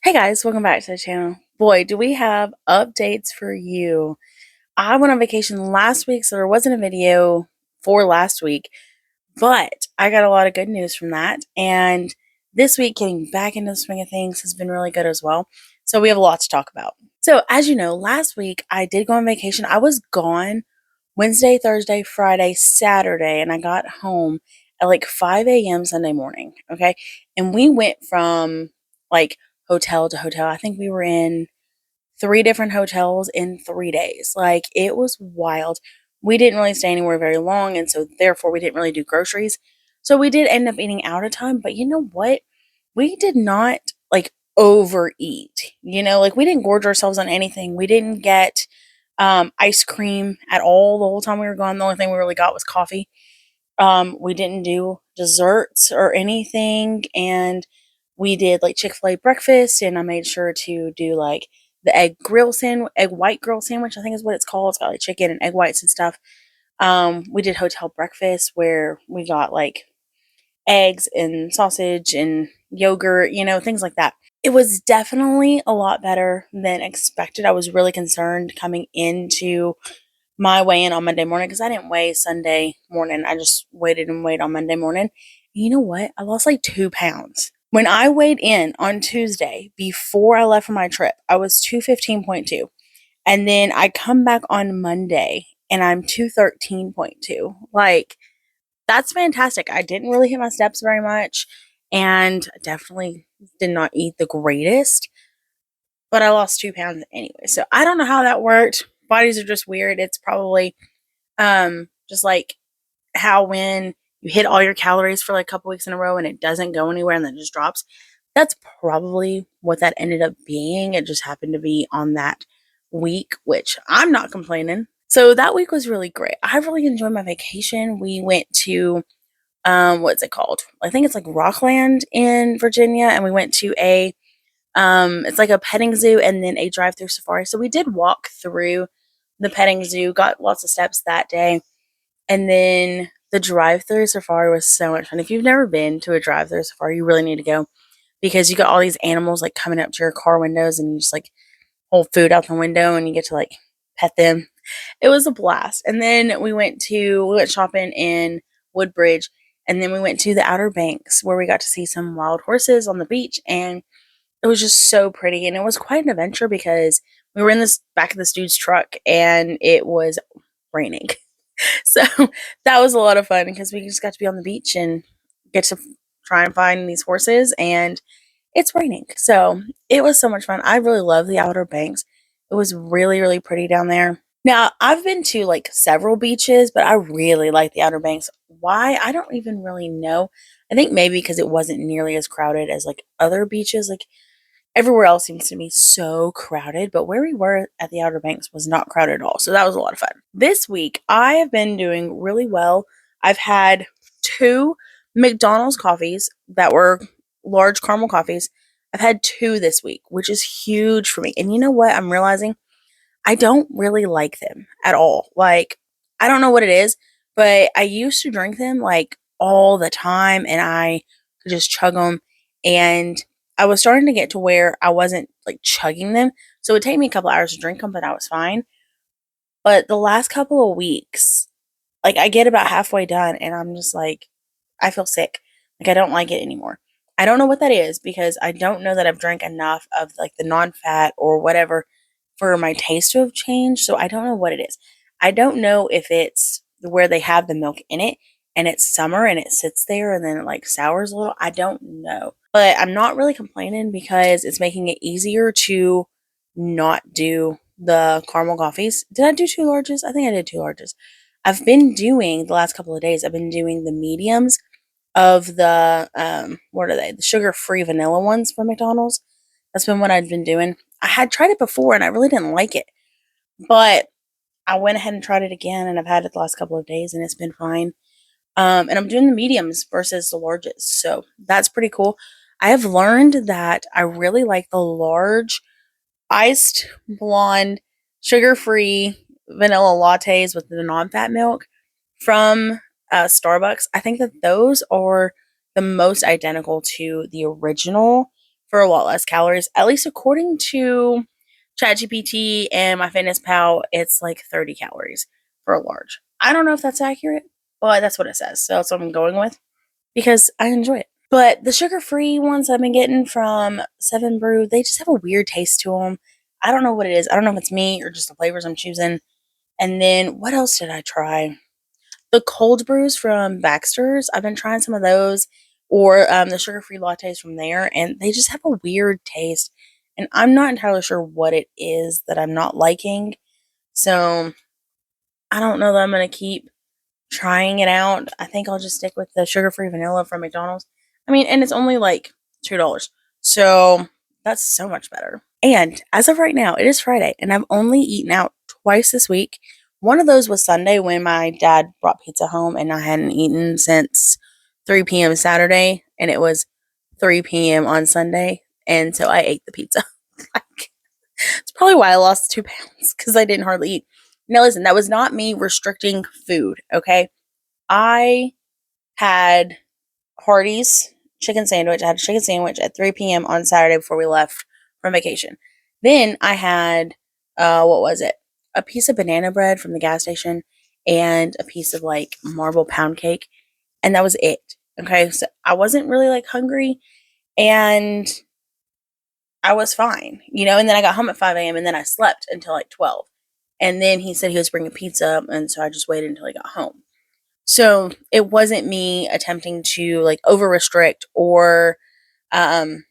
Hey guys, welcome back to the channel. Boy, do we have updates for you. I went on vacation last week, so there wasn't a video for last week, but I got a lot of good news from that. And this week, getting back into the swing of things has been really good as well. So we have a lot to talk about. So, as you know, last week I did go on vacation. I was gone Wednesday, Thursday, Friday, Saturday, and I got home at like 5 a.m. Sunday morning. Okay. And we went from like hotel to hotel. I think we were in 3 different hotels in 3 days. Like it was wild. We didn't really stay anywhere very long, and so therefore we didn't really do groceries. So we did end up eating out a ton, but you know what? We did not like overeat. Like we didn't gorge ourselves on anything. We didn't get ice cream at all the whole time we were gone. The only thing we really got was coffee. We didn't do desserts or anything, and we did like Chick-fil-A breakfast, and I made sure to do like the egg white grill sandwich, I think is what it's called. It's got like chicken and egg whites and stuff. We did hotel breakfast where we got like eggs and sausage and yogurt, things like that. It was definitely a lot better than expected. I was really concerned coming into my weigh in on Monday morning because I didn't weigh Sunday morning. I just waited and weighed on Monday morning. And you know what? I lost like 2 pounds. When I weighed in on Tuesday before I left for my trip, I was 215.2. And then I come back on Monday and I'm 213.2. Like, that's fantastic. I didn't really hit my steps very much and definitely did not eat the greatest, but I lost 2 pounds anyway. So I don't know how that worked. Bodies are just weird. It's probably just like how when you hit all your calories for like a couple weeks in a row and it doesn't go anywhere and then it just drops. That's probably what that ended up being. It just happened to be on that week, which I'm not complaining. So that week was really great. I really enjoyed my vacation. We went to what's it called? I think it's like Rockland in Virginia, and we went to a it's like a petting zoo and then a drive-through safari. So we did walk through the petting zoo, got lots of steps that day. And then the drive-through safari was so much fun. If you've never been to a drive-through safari, you really need to go because you got all these animals like coming up to your car windows and you just like hold food out the window and you get to like pet them. It was a blast. And then we went shopping in Woodbridge, and then we went to the Outer Banks where we got to see some wild horses on the beach, and it was just so pretty. And it was quite an adventure because we were in this back of this dude's truck and it was raining. So that was a lot of fun because we just got to be on the beach and get to try and find these horses, and it's raining. So it was so much fun. I really love the Outer Banks. It was really, really pretty down there. Now, I've been to like several beaches, but I really like the Outer Banks. Why? I don't even really know. I think maybe because it wasn't nearly as crowded as like other beaches. Like everywhere else seems to be so crowded, but where we were at the Outer Banks was not crowded at all. So that was a lot of fun. This week, I have been doing really well. I've had 2 McDonald's coffees that were large caramel coffees. I've had 2 this week, which is huge for me. And you know what? I'm realizing I don't really like them at all. Like, I don't know what it is, but I used to drink them like all the time and I could just chug them. And I was starting to get to where I wasn't like chugging them. So it would take me a couple hours to drink them, but I was fine. But the last couple of weeks, like I get about halfway done and I'm just like, I feel sick. Like I don't like it anymore. I don't know what that is because I don't know that I've drank enough of like the non-fat or whatever for my taste to have changed. So I don't know what it is. I don't know if it's where they have the milk in it and it's summer and it sits there and then it like sours a little. I don't know. But I'm not really complaining because it's making it easier to not do the caramel coffees. Did I do 2 larges? I think I did 2 larges. I've been doing the last couple of days, I've been doing the mediums of the what are they? The sugar-free vanilla ones from McDonald's. That's been what I've been doing. I had tried it before and I really didn't like it, but I went ahead and tried it again and I've had it the last couple of days and it's been fine. And I'm doing the mediums versus the larges, so that's pretty cool. I have learned that I really like the large iced blonde sugar-free vanilla lattes with the non-fat milk from Starbucks, I think that those are the most identical to the original for a lot less calories, at least according to ChatGPT and MyFitnessPal. It's like 30 calories for a large. I don't know if that's accurate, but that's what it says. So that's what I'm going with because I enjoy it. But the sugar-free ones I've been getting from Seven Brew, they just have a weird taste to them. I don't know what it is. I don't know if it's me or just the flavors I'm choosing. And then what else did I try? The cold brews from Baxter's. I've been trying some of those, or the sugar-free lattes from there, and they just have a weird taste. And I'm not entirely sure what it is that I'm not liking. So I don't know that I'm gonna keep trying it out. I think I'll just stick with the sugar-free vanilla from McDonald's. I mean, and it's only like $2. So that's so much better. And as of right now, it is Friday, and I've only eaten out twice this week. One of those was Sunday when my dad brought pizza home, and I hadn't eaten since 3 p.m. Saturday, and it was 3 p.m. on Sunday, and so I ate the pizza. Like, it's probably why I lost 2 pounds because I didn't hardly eat. Now, listen, that was not me restricting food, okay? I had Hardee's chicken sandwich. I had a chicken sandwich at 3 p.m. on Saturday before we left from vacation. Then I had, what was it? A piece of banana bread from the gas station and a piece of like marble pound cake. And that was it. Okay. So I wasn't really like hungry and I was fine, and then I got home at 5 a.m. and then I slept until like 12. And then he said he was bringing pizza. And so I just waited until he got home. So it wasn't me attempting to like over restrict or um,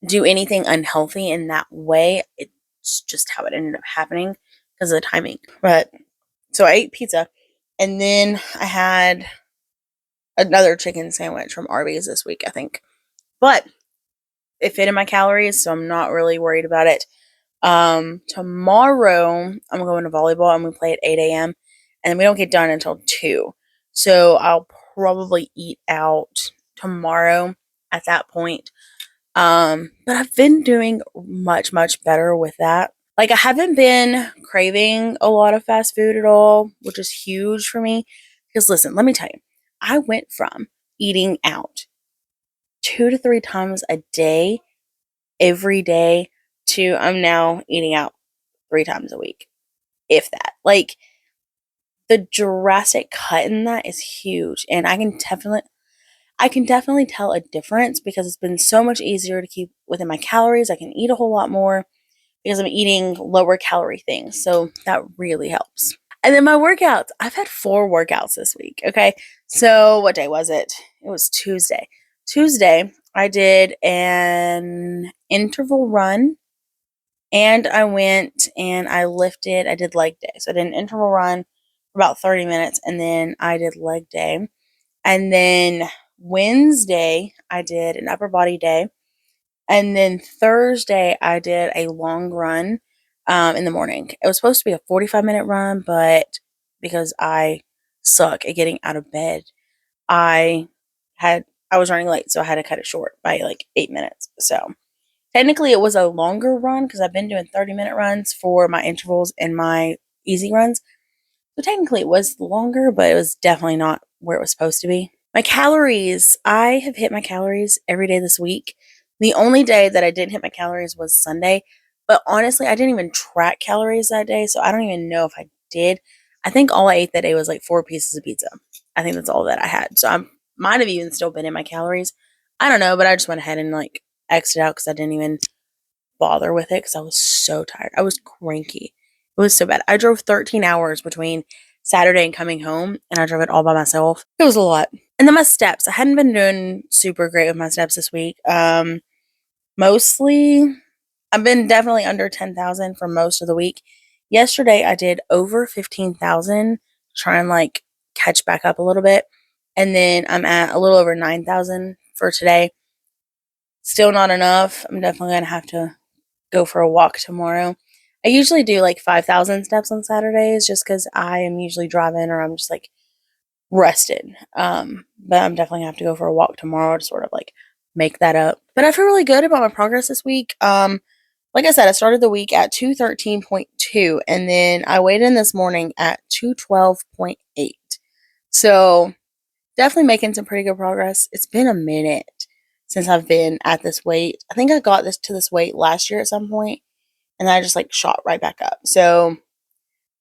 do anything unhealthy in that way. It's just how it ended up happening because of the timing. But so I ate pizza and then I had another chicken sandwich from Arby's this week, I think. But it fit in my calories, so I'm not really worried about it. Tomorrow I'm going to volleyball and we play at 8 a.m. and we don't get done until 2. So I'll probably eat out tomorrow at that point. But I've been doing much, much better with that. Like I haven't been craving a lot of fast food at all, which is huge for me. Because listen, let me tell you, I went from eating out 2 to 3 times a day, every day, to I'm now eating out 3 times a week, if that. Like the drastic cut in that is huge, and I can definitely tell a difference because it's been so much easier to keep within my calories. I can eat a whole lot more because I'm eating lower calorie things, so that really helps. And then my workouts. I've had 4 workouts this week. Okay, so what day was it? It was Tuesday. Tuesday, I did an interval run and I went and I lifted. I did leg day. So I did an interval run for about 30 minutes and then I did leg day. And then Wednesday, I did an upper body day. And then Thursday, I did a long run in the morning. It was supposed to be a 45-minute run, but because I suck at getting out of bed, I I was running late, so I had to cut it short by like 8 minutes. So technically, it was a longer run because I've been doing 30-minute runs for my intervals and my easy runs. So technically, it was longer, but it was definitely not where it was supposed to be. My calories, I have hit my calories every day this week. The only day that I didn't hit my calories was Sunday. But honestly, I didn't even track calories that day, so I don't even know if I did. I think all I ate that day was like 4 pieces of pizza. I think that's all that I had. So I might have even still been in my calories. I don't know, but I just went ahead and like X'd it out because I didn't even bother with it because I was so tired. I was cranky. It was so bad. I drove 13 hours between Saturday and coming home, and I drove it all by myself. It was a lot. And then my steps. I hadn't been doing super great with my steps this week. Mostly, I've been definitely under 10,000 for most of the week. Yesterday, I did over 15,000 to try and like catch back up a little bit. And then I'm at a little over 9,000 for today. Still not enough. I'm definitely going to have to go for a walk tomorrow. I usually do like 5,000 steps on Saturdays just because I am usually driving or I'm just like rested. But I'm definitely gonna have to go for a walk tomorrow to sort of like make that up. But I feel really good about my progress this week. Like I said, I started the week at 213.2 and then I weighed in this morning at 212.8. So definitely making some pretty good progress. It's been a minute since I've been at this weight. I think I got this weight last year at some point, and then I just like shot right back up. So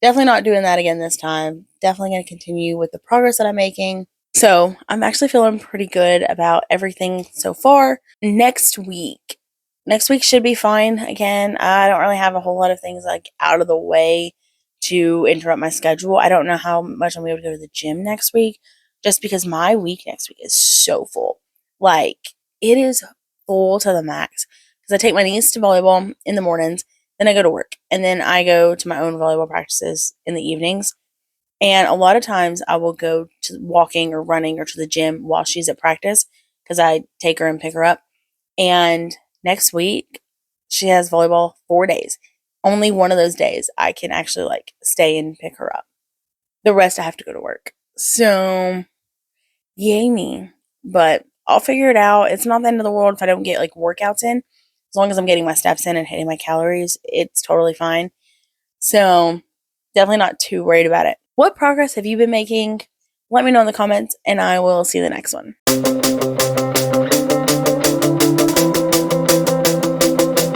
definitely not doing that again this time. Definitely going to continue with the progress that I'm making. So I'm actually feeling pretty good about everything so far. Next week should be fine again. I don't really have a whole lot of things like out of the way to interrupt my schedule. I don't know how much I'm able to go to the gym next week just because my week next week is so full. Like, it is full to the max because I take my niece to volleyball in the mornings, then I go to work, and then I go to my own volleyball practices in the evenings. And a lot of times I will go to walking or running or to the gym while she's at practice because I take her and pick her up. And next week, she has volleyball 4 days. Only one of those days I can actually like stay and pick her up. The rest I have to go to work. So, yay me. But I'll figure it out. It's not the end of the world if I don't get like workouts in. As long as I'm getting my steps in and hitting my calories, it's totally fine. So, definitely not too worried about it. What progress have you been making? Let me know in the comments, and I will see you in the next one.